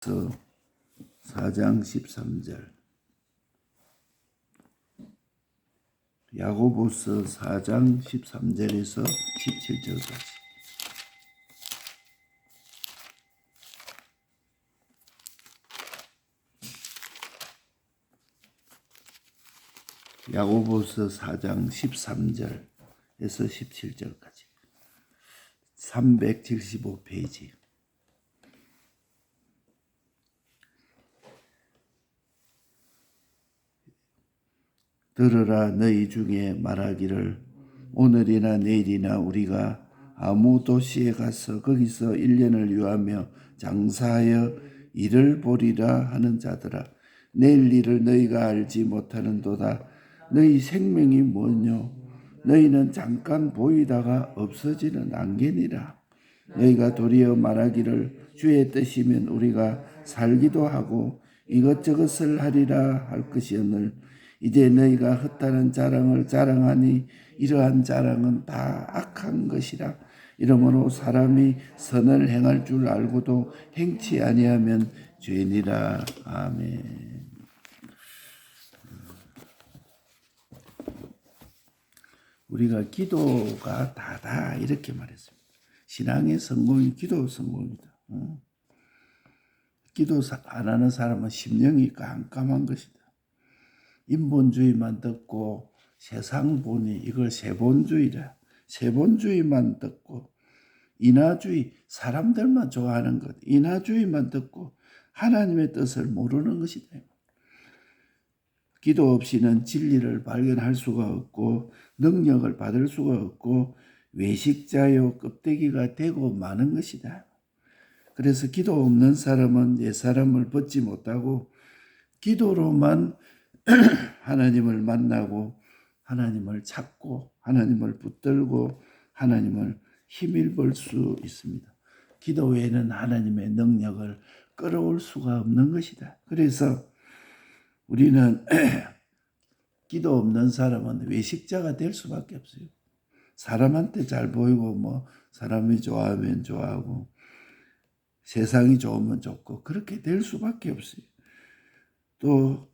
4장 13절. 야고보서 4장 13절에서 17절까지. 야고보서 4장 13절에서 17절까지. 375페이지. 들으라, 너희 중에 말하기를 오늘이나 내일이나 우리가 아무 도시에 가서 거기서 1년을 유하며 장사하여 일을 보리라 하는 자들아, 내일 일을 너희가 알지 못하는도다. 너희 생명이 뭐뇨? 너희는 잠깐 보이다가 없어지는 안개니라. 너희가 도리어 말하기를 주의 뜻이면 우리가 살기도 하고 이것저것을 하리라 할 것이오늘 이제 너희가 헛다른 자랑을 자랑하니 이러한 자랑은 다 악한 것이라. 이러므로 사람이 선을 행할 줄 알고도 행치 아니하면 죄니라. 아멘. 우리가 기도가 다다 이렇게 말했습니다. 신앙의 성공이 기도 성공이다. 기도 안 하는 사람은 심령이 깜깜한 것이다. 인본주의만 듣고 세상 보니 이걸 세본주의라. 세본주의만 듣고 인하주의, 사람들만 좋아하는 것, 인하주의만 듣고 하나님의 뜻을 모르는 것이다. 기도 없이는 진리를 발견할 수가 없고 능력을 받을 수가 없고 외식자요 껍데기가 되고 마는 것이다. 그래서 기도 없는 사람은 옛사람을 벗지 못하고 기도로만 하나님을 만나고 하나님을 찾고 하나님을 붙들고 하나님을 힘입을 수 있습니다. 기도 외에는 하나님의 능력을 끌어올 수가 없는 것이다. 그래서 우리는 기도 없는 사람은 외식자가 될 수밖에 없어요. 사람한테 잘 보이고 사람이 좋아하면 좋아하고 세상이 좋으면 좋고 그렇게 될 수밖에 없어요. 또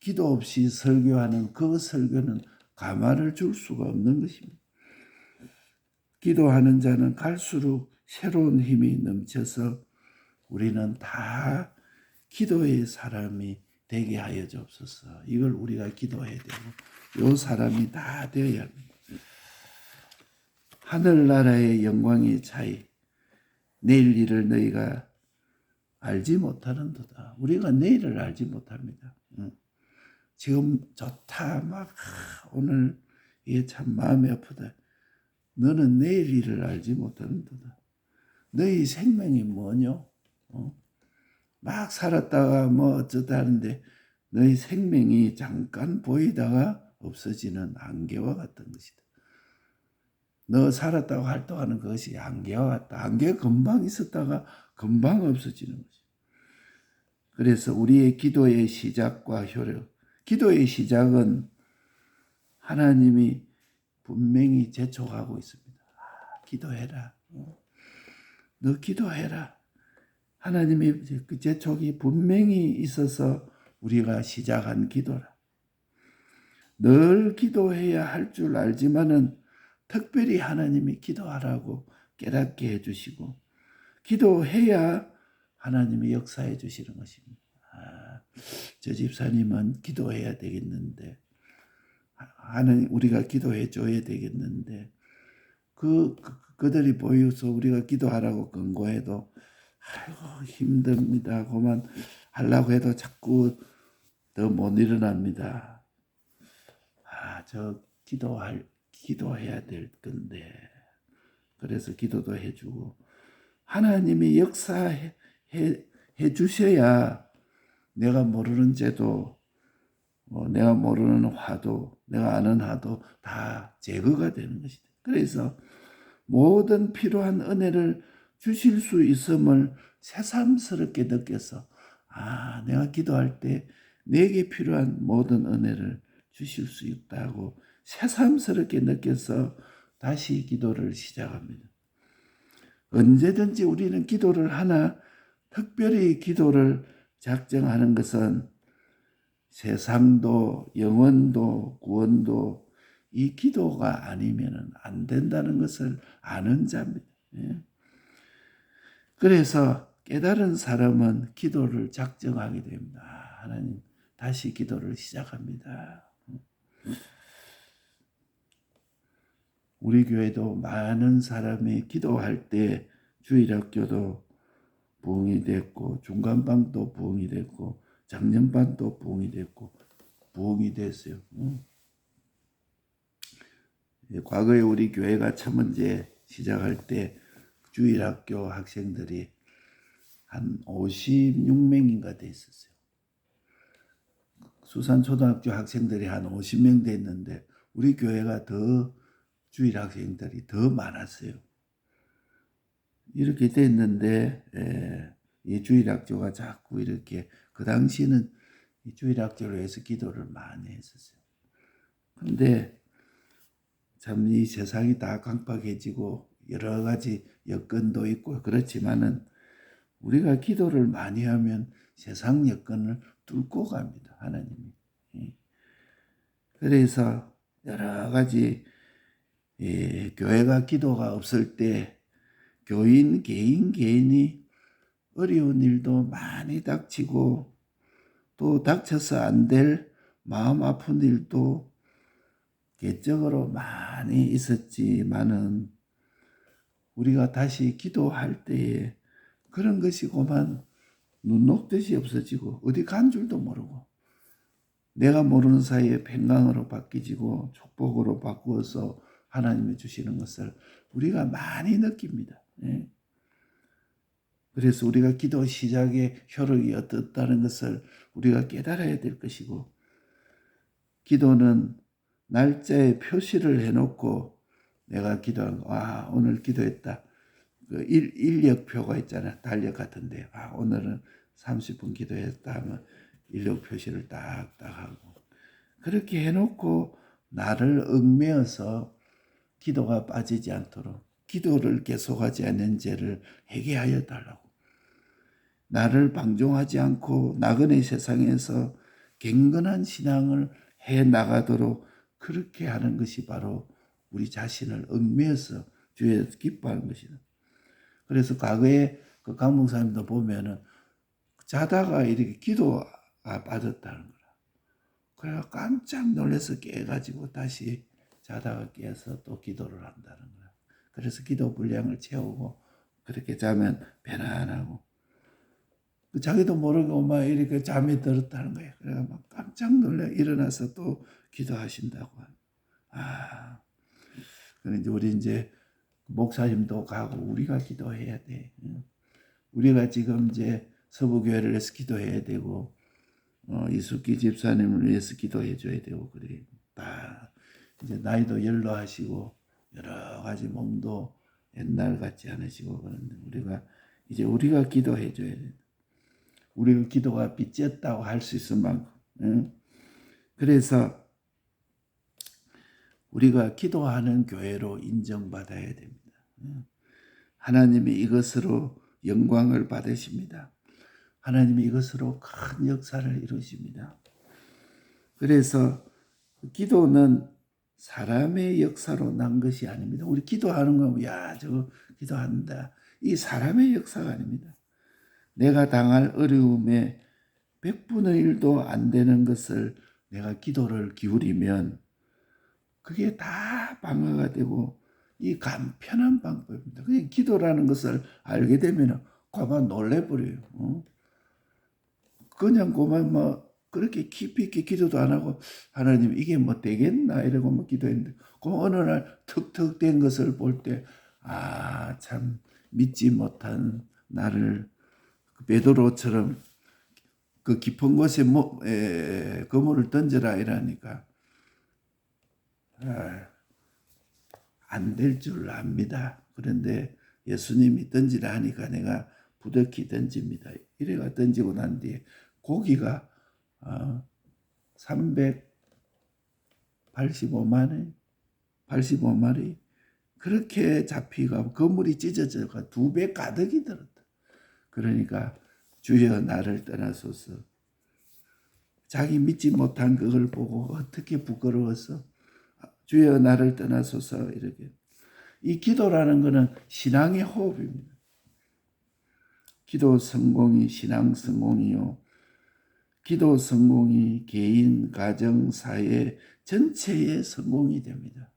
기도 없이 설교하는 그 설교는 가마를 줄 수가 없는 것입니다. 기도하는 자는 갈수록 새로운 힘이 넘쳐서 우리는 다 기도의 사람이 되게 하여 주옵소서. 이걸 우리가 기도해야 되고 이 사람이 다 되어야 합니다. 하늘나라의 영광의 차이, 내일 일을 너희가 알지 못하는도다. 우리가 내일을 알지 못합니다. 지금 좋다 오늘 이게 참 마음이 아프다. 너는 내일 일을 알지 못하는도다. 너희 생명이 뭐뇨? 막 살았다가 어쩌다 하는데 너희 생명이 잠깐 보이다가 없어지는 안개와 같은 것이다. 너 살았다고 활동하는 것이 안개와 같다. 안개가 금방 있었다가 금방 없어지는 것이다. 그래서 우리의 기도의 시작과 효력, 기도의 시작은 하나님이 분명히 재촉하고 있습니다. 기도해라. 너 기도해라. 하나님의 그 재촉이 분명히 있어서 우리가 시작한 기도라. 늘 기도해야 할 줄 알지만은 특별히 하나님이 기도하라고 깨닫게 해주시고 기도해야 하나님이 역사해 주시는 것입니다. 저 집사님은 기도해야 되겠는데 하나님 우리가 기도해 줘야 되겠는데 그들이 보여서 우리가 기도하라고 권고해도 아이고 힘듭니다. 그만 하려고 해도 자꾸 더 못 일어납니다. 저 기도해야 될 건데 그래서 기도도 해주고 하나님이 역사해 주셔야 내가 모르는 죄도 내가 모르는 화도 내가 아는 화도 다 제거가 되는 것이다. 그래서 모든 필요한 은혜를 주실 수 있음을 새삼스럽게 느껴서 내가 기도할 때 내게 필요한 모든 은혜를 주실 수 있다고 새삼스럽게 느껴서 다시 기도를 시작합니다. 언제든지 우리는 기도를 하나 특별히 기도를 작정하는 것은 세상도 영혼도 구원도 이 기도가 아니면 안 된다는 것을 아는 자입니다. 예. 그래서 깨달은 사람은 기도를 작정하게 됩니다. 하나님, 다시 기도를 시작합니다. 우리 교회도 많은 사람이 기도할 때 주일학교도 부흥이 됐고 중간반도 부흥이 됐고 작년반도 부흥이 됐고 부흥이 됐어요. 과거에 우리 교회가 첫 번째 시작할 때 주일학교 학생들이 한 56명인가 돼 있었어요. 수산초등학교 학생들이 한 50명 됐는데 우리 교회가 더 주일 학생들이 더 많았어요. 이렇게 됐는데 이 주일학교가 자꾸 이렇게 그 당시는 이 주일학교를 위해서 기도를 많이 했었어요. 근데 참 이 세상이 다 강팍해지고 여러 가지 여건도 있고 그렇지만은 우리가 기도를 많이 하면 세상 여건을 뚫고 갑니다. 하나님이. 그래서 여러 가지 교회가 기도가 없을 때 교인 개인이 어려운 일도 많이 닥치고 또 닥쳐서 안 될 마음 아픈 일도 개적으로 많이 있었지만은 우리가 다시 기도할 때에 그런 것이 그만 눈 녹듯이 없어지고 어디 간 줄도 모르고 내가 모르는 사이에 평강으로 바뀌지고 축복으로 바꾸어서 하나님이 주시는 것을 우리가 많이 느낍니다. 그래서 우리가 기도 시작의 효력이 어떻다는 것을 우리가 깨달아야 될 것이고 기도는 날짜에 표시를 해놓고 내가 기도한 거, 오늘 기도했다. 그 인력표가 있잖아. 달력 같은데 오늘은 30분 기도했다 하면 인력 표시를 딱딱 하고 그렇게 해놓고 나를 얽매어서 기도가 빠지지 않도록 기도를 계속하지 않는 죄를 회개하여 달라고 나를 방종하지 않고 나그네 세상에서 경건한 신앙을 해 나가도록 그렇게 하는 것이 바로 우리 자신을 얽매어서 주에서 기뻐하는 것이다. 그래서 과거에 그 강목사님도 보면은 자다가 이렇게 기도가 빠졌다는 거라. 그래서 깜짝 놀라서 깨가지고 다시 자다가 깨서 또 기도를 한다는 거야. 그래서 기도 분량을 채우고 그렇게 자면 편안하고 자기도 모르고 막 이렇게 잠이 들었다는 거예요. 그래서 막 깜짝 놀라 일어나서 또 기도하신다고. 그런데 우리 이제 목사님도 가고 우리가 기도해야 돼. 우리가 지금 이제 서부교회를 위해서 기도해야 되고 이숙기 집사님을 위해서 기도해 줘야 되고 그래. 다 이제 나이도 연로하시고 여러 가지 몸도 옛날 같지 않으시고 그런데 우리가 기도해 줘야 돼. 우리가 기도가 빚졌다고 할 수 있을 만큼. 그래서 우리가 기도하는 교회로 인정받아야 됩니다. 하나님이 이것으로 영광을 받으십니다. 하나님이 이것으로 큰 역사를 이루십니다. 그래서 기도는 사람의 역사로 난 것이 아닙니다. 우리 기도하는 거면 저거 기도한다. 이 사람의 역사가 아닙니다. 내가 당할 어려움에 100분의 1도 안 되는 것을 내가 기도를 기울이면 그게 다 방어가 되고 이 간편한 방법입니다. 그냥 기도라는 것을 알게 되면 그만 놀래버려요. 그냥 그만 그렇게 깊이 있게 기도도 안 하고 하나님 이게 되겠나 이러고 기도했는데 그 어느 날 턱턱 된 것을 볼 때 참 믿지 못한 나를 베드로처럼 그 깊은 곳에 그물을 던져라 이러니까 안 될 줄 압니다. 그런데 예수님이 던지라 하니까 내가 부득이 던집니다. 이래가 던지고 난 뒤에 고기가 385마리 그렇게 잡히가 그물이 찢어져가 2배 가득이 들었다. 그러니까 주여 나를 떠나소서. 자기 믿지 못한 그걸 보고 어떻게 부끄러워서 주여 나를 떠나소서 이렇게. 이 기도라는 것은 신앙의 호흡입니다. 기도 성공이 신앙 성공이요. 기도 성공이 개인, 가정, 사회 전체의 성공이 됩니다.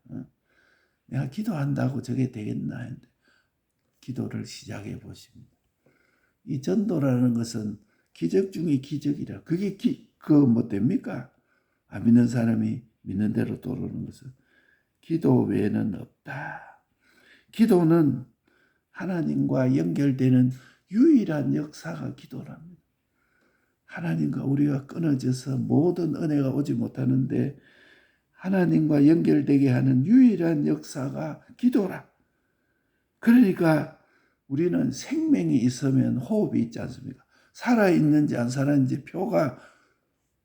내가 기도한다고 저게 되겠나 했는데 기도를 시작해 보십니다. 이 전도라는 것은 기적 중에 기적이라. 그게 뭐 됩니까? 안 믿는 사람이 믿는 대로 도르는 것은 기도 외에는 없다. 기도는 하나님과 연결되는 유일한 역사가 기도랍니다. 하나님과 우리가 끊어져서 모든 은혜가 오지 못하는데 하나님과 연결되게 하는 유일한 역사가 기도라. 그러니까 우리는 생명이 있으면 호흡이 있지 않습니까? 살아있는지 안 살아있는지 표가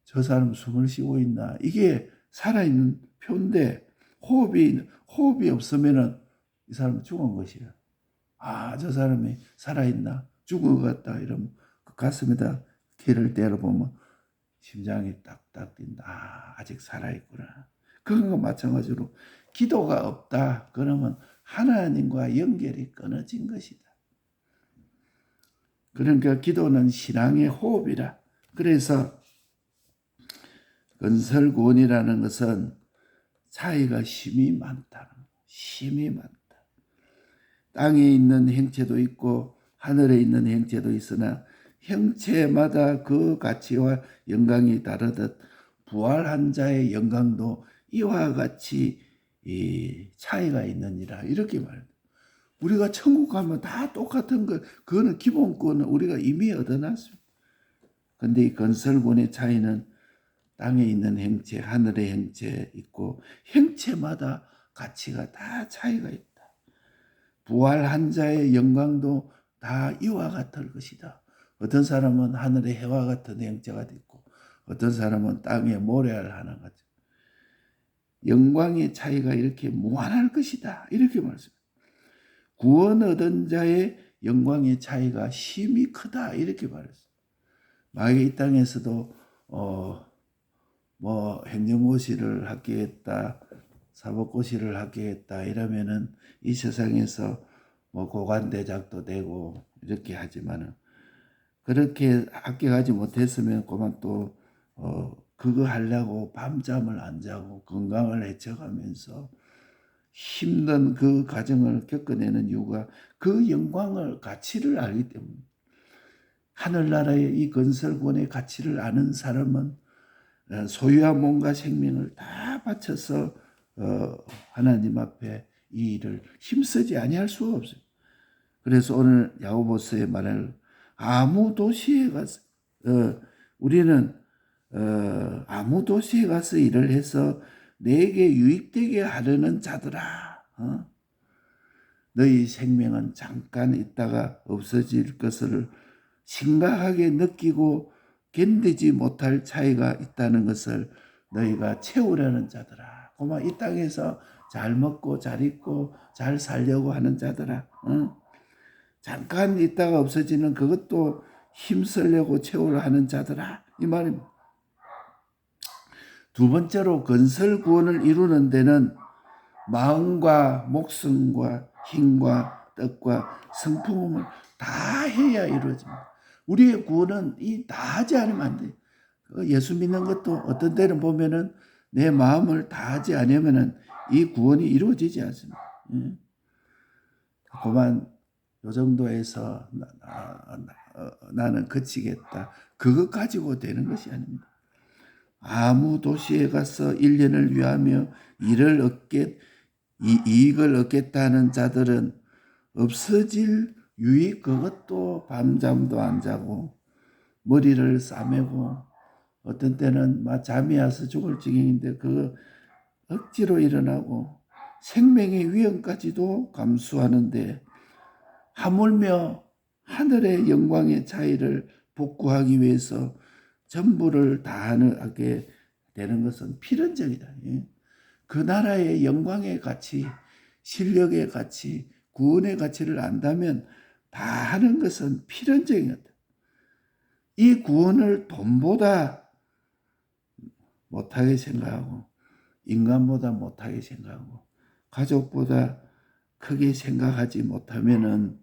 저 사람 숨을 쉬고 있나 이게 살아있는 표인데 호흡이 없으면 이 사람은 죽은 것이야. 아, 저 사람이 살아있나 죽은 것 같다 이러면 그 가슴에다 귀를 때려보면 심장이 딱딱 뛴다. 아, 아직 살아있구나. 그건 마찬가지로 기도가 없다. 그러면 하나님과 연결이 끊어진 것이다. 그러니까 기도는 신앙의 호흡이라. 그래서 건설구원이라는 것은 차이가 심이 많다. 심이 많다. 땅에 있는 행체도 있고 하늘에 있는 행체도 있으나 형체마다 그 가치와 영광이 다르듯 부활한 자의 영광도 이와 같이 차이가 있느니라 이렇게 말합니다. 우리가 천국 가면 다 똑같은 것, 그거는 기본권은 우리가 이미 얻어놨습니다. 그런데 이 건설군의 차이는 땅에 있는 행체, 하늘의 행체 있고 형체마다 가치가 다 차이가 있다. 부활한 자의 영광도 다 이와 같을 것이다. 어떤 사람은 하늘의 해와 같은 형체가 있고 어떤 사람은 땅의 모래알 하나 같은 영광의 차이가 이렇게 무한할 것이다. 이렇게 말씀합니다. 구원 얻은 자의 영광의 차이가 심히 크다. 이렇게 말했어요. 만약에 이 땅에서도 뭐 행정고시를 합격했다, 사법고시를 합격했다 이러면은 이 세상에서 뭐 고관대작도 되고 이렇게 하지만은 그렇게 합격하지 못했으면 그만 또 그거 하려고 밤잠을 안 자고 건강을 해쳐가면서 힘든 그 과정을 겪어내는 이유가 그 영광을 가치를 알기 때문에 하늘나라의 이 건설권의 가치를 아는 사람은 소유한 몸과 생명을 다 바쳐서 하나님 앞에 이 일을 힘쓰지 아니할 수가 없어요. 그래서 오늘 야고보서의 말을 아무 도시에 가서 우리는 아무 도시에 가서 일을 해서 내게 유익되게 하려는 자들아, 너희 생명은 잠깐 있다가 없어질 것을 심각하게 느끼고 견디지 못할 차이가 있다는 것을 너희가 채우려는 자들아. 고마 이 땅에서 잘 먹고 잘 입고 잘 살려고 하는 자들아. 잠깐 있다가 없어지는 그것도 힘쓰려고 채우려 하는 자들아. 이 말입니다. 두 번째로 건설 구원을 이루는 데는 마음과 목숨과 힘과 뜻과 성품을 다 해야 이루어집니다. 우리의 구원은 이 다 하지 않으면 안 돼요. 예수 믿는 것도 어떤 때는 보면은 내 마음을 다 하지 않으면은 이 구원이 이루어지지 않습니다. 그만 요 정도에서 나는 그치겠다. 그것 가지고 되는 것이 아닙니다. 아무 도시에 가서 1년을 위하며 이익을 얻겠다는 자들은 없어질 유익 그것도 밤잠도 안 자고 머리를 싸매고 어떤 때는 막 잠이 와서 죽을 지경인데 그거 억지로 일어나고 생명의 위험까지도 감수하는데 하물며 하늘의 영광의 차이를 복구하기 위해서 전부를 다하게 되는 것은 필연적이다. 그 나라의 영광의 가치, 실력의 가치, 구원의 가치를 안다면 다 하는 것은 필연적인 것다. 이 구원을 돈보다 못하게 생각하고 인간보다 못하게 생각하고 가족보다 크게 생각하지 못하면은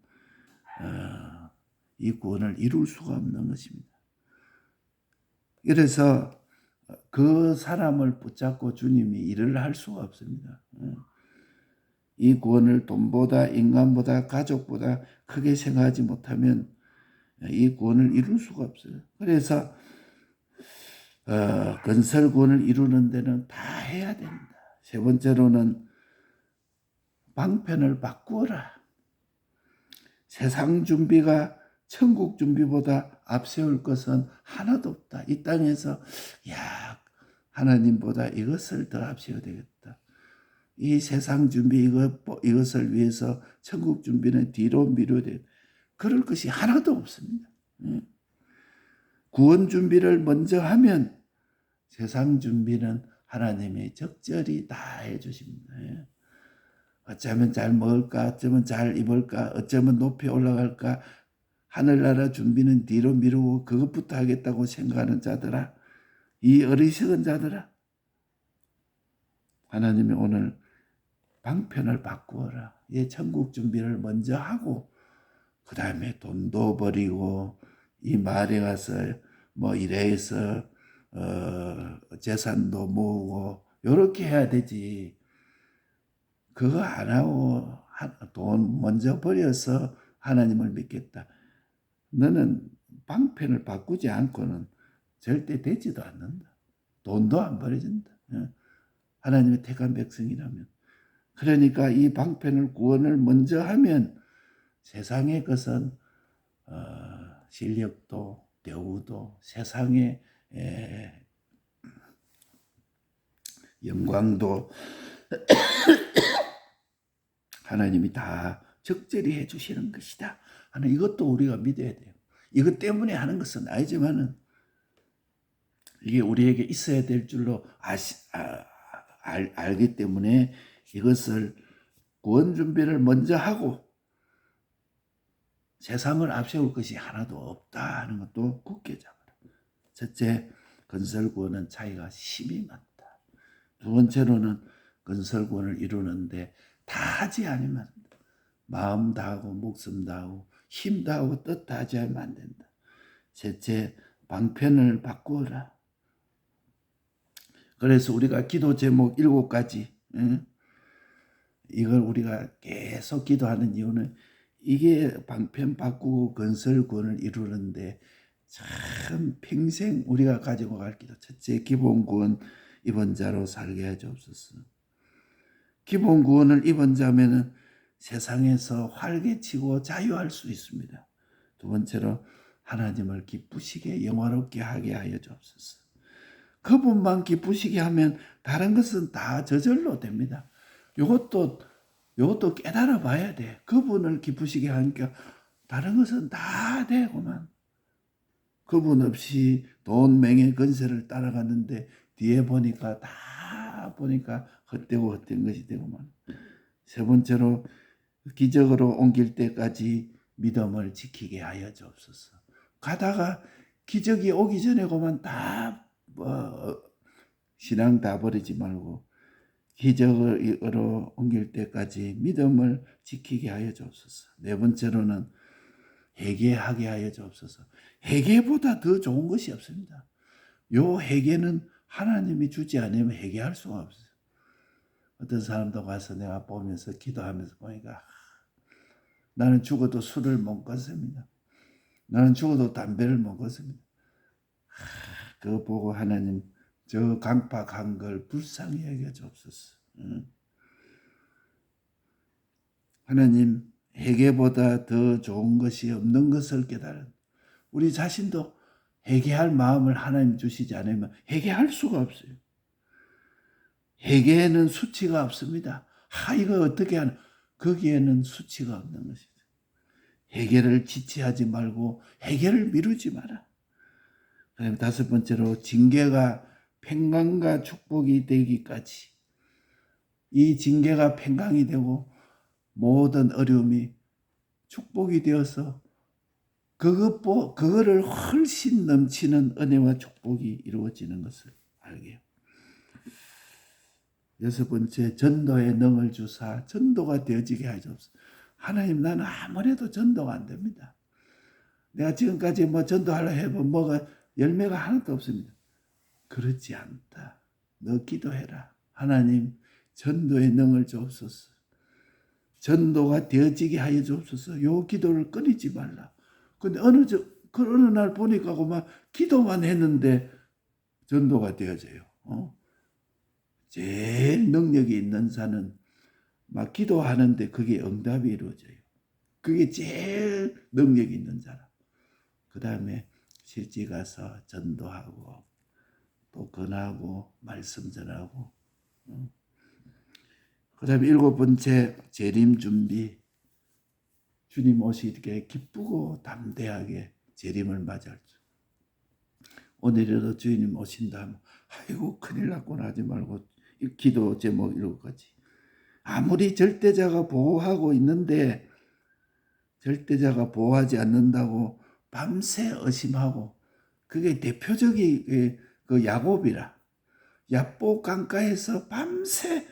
이 구원을 이룰 수가 없는 것입니다. 그래서 그 사람을 붙잡고 주님이 일을 할 수가 없습니다. 이 구원을 돈보다 인간보다 가족보다 크게 생각하지 못하면 이 구원을 이룰 수가 없어요. 그래서 건설 구원을 이루는 데는 다 해야 됩니다. 세 번째로는 방편을 바꾸어라. 세상 준비가 천국 준비보다 앞세울 것은 하나도 없다. 이 땅에서 하나님보다 이것을 더 앞세워야 되겠다. 이 세상 준비 이것을 위해서 천국 준비는 뒤로 미뤄야 돼. 그럴 것이 하나도 없습니다. 구원 준비를 먼저 하면 세상 준비는 하나님이 적절히 다 해주십니다. 어쩌면 잘 먹을까, 어쩌면 잘 입을까, 어쩌면 높이 올라갈까, 하늘나라 준비는 뒤로 미루고 그것부터 하겠다고 생각하는 자들아, 이 어리석은 자들아, 하나님이 오늘 방편을 바꾸어라. 이 천국 준비를 먼저 하고 그 다음에 돈도 버리고 이 마을에 가서 뭐 이래서 재산도 모으고 이렇게 해야 되지. 그거 안 하고 돈 먼저 버려서 하나님을 믿겠다. 너는 방편을 바꾸지 않고는 절대 되지도 않는다. 돈도 안 버려진다. 하나님의 택한 백성이라면. 그러니까 이 방편을 구원을 먼저 하면 세상의 것은 실력도 대우도 세상의 영광도 하나님이 다 적절히 해주시는 것이다 하는 이것도 우리가 믿어야 돼요. 이것 때문에 하는 것은 아니지만은 이게 우리에게 있어야 될 줄로 알기 때문에 이것을 구원 준비를 먼저 하고 세상을 앞세울 것이 하나도 없다 하는 것도 굳게 잡아라. 첫째, 건설 구원은 차이가 심히 많다. 두 번째로는 건설 구원을 이루는데 다 하지 않으면 마음 다하고 목숨 다하고 힘 다하고 뜻 다하지 않으면 안 된다. 셋째, 방편을 바꾸어라. 그래서 우리가 기도 제목 7가지 이걸 우리가 계속 기도하는 이유는 이게 방편 바꾸고 건설 구원을 이루는데 참 평생 우리가 가지고 갈 기도. 첫째, 기본 구원 입은 자로 살게 하옵소서. 기본 구원을 입은 자면은 세상에서 활개치고 자유할 수 있습니다. 두 번째로 하나님을 기쁘시게 영화롭게 하게 하여 주옵소서. 그분만 기쁘시게 하면 다른 것은 다 저절로 됩니다. 이것도 깨달아 봐야 돼. 그분을 기쁘시게 하니까 다른 것은 다 되고만. 그분 없이 돈, 명예, 건세를 따라갔는데 뒤에 보니까 헛되고 헛된 것이 되고만. 세 번째로 기적으로 옮길 때까지 믿음을 지키게 하여 주옵소서. 가다가 기적이 오기 전에 그만 신앙 다 버리지 말고 기적으로 옮길 때까지 믿음을 지키게 하여 주옵소서. 네 번째로는 회개하게 하여 주옵소서. 회개보다 더 좋은 것이 없습니다. 요 회개는 하나님이 주지 않으면 회개할 수가 없어요. 어떤 사람도 가서 내가 보면서 기도하면서 보니까 나는 죽어도 술을 못 끊습니다. 나는 죽어도 담배를 못 끊습니다. 그거 보고 하나님 저 강팍한 걸 불쌍히 여겨 주옵소서. 하나님 회개보다 더 좋은 것이 없는 것을 깨달은 우리 자신도 회개할 마음을 하나님 주시지 않으면 회개할 수가 없어요. 회개에는 수치가 없습니다. 이거 어떻게 하나? 거기에는 수치가 없는 것이죠. 회개를 지체하지 말고 회개를 미루지 마라. 그다음에 다섯 번째로 징계가 평강과 축복이 되기까지 이 징계가 평강이 되고 모든 어려움이 축복이 되어서 그거를 훨씬 넘치는 은혜와 축복이 이루어지는 것을 알게 해요. 여섯 번째, 전도의 능을 주사 전도가 되어지게 하옵소서. 하나님, 나는 아무래도 전도가 안 됩니다. 내가 지금까지 뭐 전도하려 해본 뭐가 열매가 하나도 없습니다. 그렇지 않다. 너 기도해라. 하나님, 전도의 능을 주옵소서. 전도가 되어지게 하여 주옵소서. 요 기도를 끊이지 말라. 근데 어느 날 보니까 막 기도만 했는데 전도가 되어져요. 제일 능력이 있는 자는 막 기도하는데 그게 응답이 이루어져요. 그게 제일 능력이 있는 자라. 그 다음에 실제 가서 전도하고 또 권하고 말씀 전하고. 그 다음에 일곱 번째, 재림 준비. 주님 오시게 기쁘고 담대하게 재림을 맞이할 줄. 오늘이라도 주님 오신다 하면 아이고 큰일 났구나 하지 말고 기도 제목 이거까지. 아무리 절대자가 보호하고 있는데 절대자가 보호하지 않는다고 밤새 의심하고, 그게 대표적인 그 야곱이라. 야복 강가에서 밤새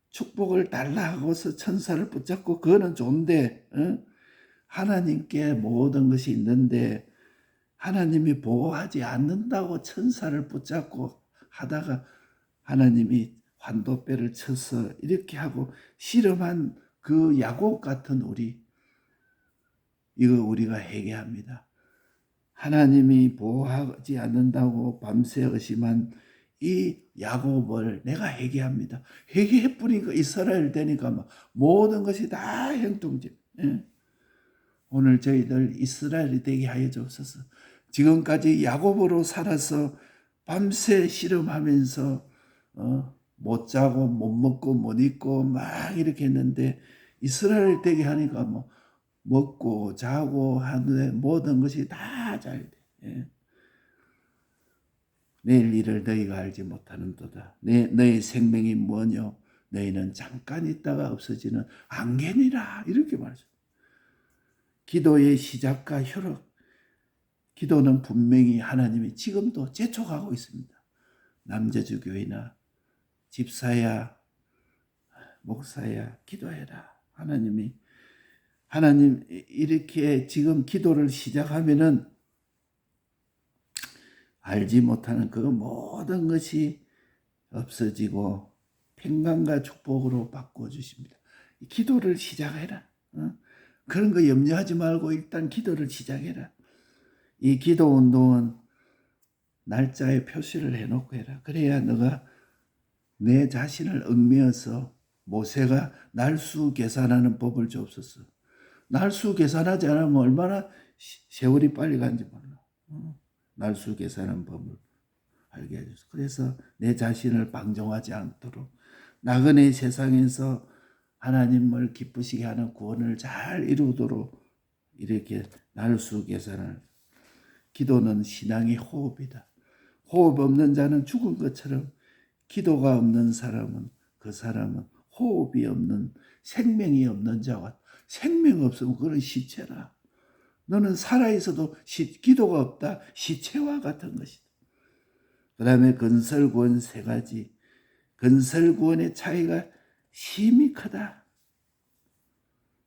축복을 달라 하고서 천사를 붙잡고, 그거는 좋은데 하나님께 모든 것이 있는데 하나님이 보호하지 않는다고 천사를 붙잡고 하다가 하나님이 환도뼈를 쳐서 이렇게 하고 실험한 그 야곱 같은 이거 우리가 회개합니다. 하나님이 보호하지 않는다고 밤새 의심한 이 야곱을 내가 회개합니다. 회개해 뿌리니까 이스라엘 되니까 막 모든 것이 다 형통집. 오늘 저희들 이스라엘이 되게 하여 주옵소서. 지금까지 야곱으로 살아서 밤새 실험하면서 못 자고 못 먹고 못 입고 막 이렇게 했는데 이스라엘 되게 하니까 뭐 먹고 자고 하는데 모든 것이 다 잘 돼. 내일 일을 너희가 알지 못하는도다. 너희 생명이 뭐뇨? 너희는 잠깐 있다가 없어지는 안개니라. 이렇게 말하죠. 기도의 시작과 효력. 기도는 분명히 하나님이 지금도 재촉하고 있습니다. 남자주 교회나 집사야, 목사야, 기도해라. 하나님 이렇게 지금 기도를 시작하면은 알지 못하는 그 모든 것이 없어지고 평강과 축복으로 바꿔주십니다. 기도를 시작해라. 그런 거 염려하지 말고 일단 기도를 시작해라. 이 기도 운동은 날짜에 표시를 해놓고 해라. 그래야 너가 내 자신을 얽매어서, 모세가 날수 계산하는 법을 주옵소서. 날수 계산하지 않으면 얼마나 세월이 빨리 간지 몰라. 날수 계산하는 법을 알게 해줘서. 그래서 내 자신을 방종하지 않도록 나그네 세상에서 하나님을 기쁘시게 하는 구원을 잘 이루도록 이렇게 날수 계산을. 기도는 신앙의 호흡이다. 호흡 없는 자는 죽은 것처럼 기도가 없는 사람은, 그 사람은 호흡이 없는, 생명이 없는 자와, 생명 없으면 그건 시체라. 너는 살아있어도 기도가 없다. 시체와 같은 것이다. 그 다음에 건설구원 세 가지. 건설구원의 차이가 심히 크다.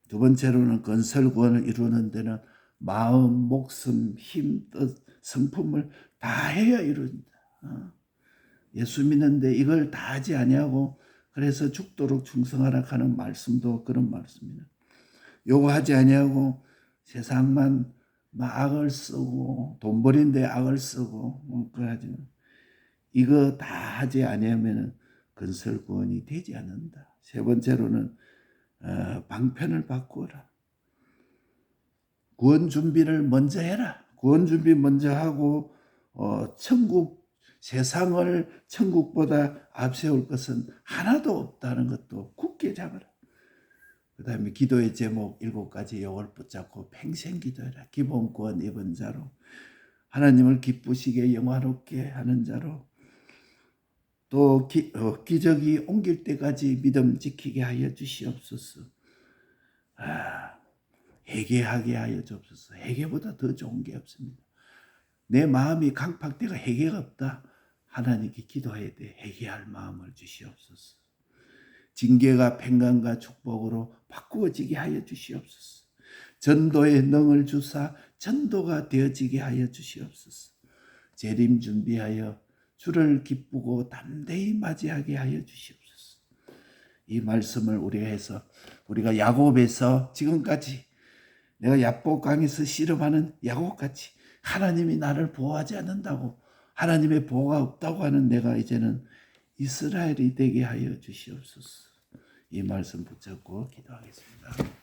두 번째로는 건설구원을 이루는 데는 마음, 목숨, 힘, 뜻, 성품을 다 해야 이룬다. 예수 믿는데 이걸 다 하지 아니하고 그래서 죽도록 충성하라 하는 말씀도 그런 말씀이다. 요거 하지 아니하고 세상만 막 악을 쓰고 돈 버린데 악을 쓰고 그러지. 이거 다 하지 아니하면 건설 구원이 되지 않는다. 세 번째로는 방편을 바꾸어라. 구원 준비를 먼저 해라. 구원 준비 먼저 하고 세상을 천국보다 앞세울 것은 하나도 없다는 것도 굳게 잡아라. 그 다음에 기도의 제목 7가지 이걸 붙잡고 평생 기도해라. 기본권 입은 자로, 하나님을 기쁘시게 영화롭게 하는 자로, 또 기적이 옮길 때까지 믿음 지키게 하여 주시옵소서. 회개하게 하여 주옵소서. 회개보다 더 좋은 게 없습니다. 내 마음이 강팍되고 회개가 없다. 하나님께 기도해야 돼. 회개할 마음을 주시옵소서. 징계가 평강과 축복으로 바꾸어지게 하여 주시옵소서. 전도의 능을 주사 전도가 되어지게 하여 주시옵소서. 재림 준비하여 주를 기쁘고 담대히 맞이하게 하여 주시옵소서. 이 말씀을 우리가 해서 우리가 야곱에서 지금까지 내가 야복강에서 씨름하는 야곱같이 하나님이 나를 보호하지 않는다고 하나님의 보호가 없다고 하는 내가 이제는 이스라엘이 되게 하여 주시옵소서. 이 말씀 붙잡고 기도하겠습니다.